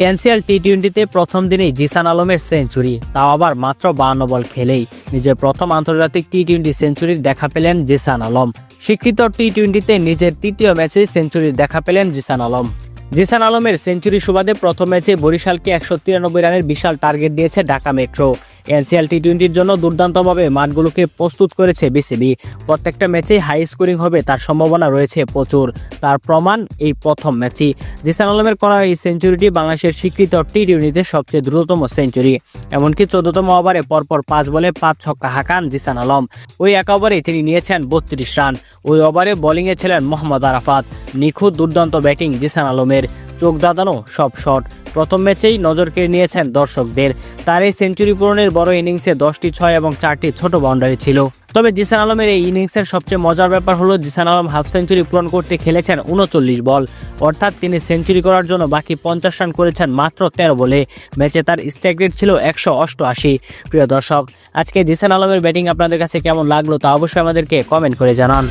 NCL টি-20তে প্রথম দিনেই জিসান আলমের সেঞ্চুরি, তাও আবার মাত্র 52 বল খেলেই। নিজের প্রথম আন্তর্জাতিক টি-20 সেঞ্চুরির দেখা পেলেন জিসান আলম। স্বীকৃত টি-20তে নিজের তৃতীয় ম্যাচে সেঞ্চুরির দেখা পেলেন জিসান আলম। জিসান আলমের সেঞ্চুরি সুবাদে প্রথম ম্যাচে বরিশালকে 193 রানের বিশাল টার্গেট দিয়েছে ঢাকা মেট্রো। এনসিএল টি-20র জন্য দুর্দান্তভাবে মাঠগুলোকে প্রস্তুত করেছে বিসিবি। প্রত্যেকটা ম্যাচেই হাই স্কোরিং হবে তার সম্ভাবনা রয়েছে প্রচুর। তার প্রমাণ এই প্রথম ম্যাচই। জিসান আলমের করা এই সেঞ্চুরিটি বাংলাদেশের স্বীকৃত টি-20তে সবচেয়ে দ্রুততম সেঞ্চুরি। এমনকি 14তম ওভারে পরপর 5 বলে 5 ছক্কা হাঁকান জিসান আলম। ওই এক ওভারে তিনি নিয়েছেন 32 রান। ওই ওভারে বোলিংয়ে ছিলেন মোহাম্মদ আরাফাত। নিখুঁত দুর্দান্ত ব্যাটিং জিসান আলমের, চোখ দাদানো সব শট। প্রথম ম্যাচেই নজর কেড়ে নিয়েছেন দর্শকদের। তার এই সেঞ্চুরি পূরণের বড় ইনিংসে 10টি 6 এবং 4টি ছোট বাউন্ডারি ছিল। তবে জিসান আলমের এই ইনিংসের সবচেয়ে মজার ব্যাপার হলো জিসান আলম হাফ সেঞ্চুরি পূরণ করতে খেলেছেন 39 বল, অর্থাৎ তিনি সেঞ্চুরি করার জন্য বাকি 50 রান করেছেন মাত্র 13 বলে। ম্যাচে তার স্ট্রাইক রেট ছিল 188। প্রিয় দর্শক, আজকে জিসান আলমের ব্যাটিং আপনাদের কাছে কেমন লাগলো তা অবশ্যই আমাদেরকে কমেন্ট করে জানান।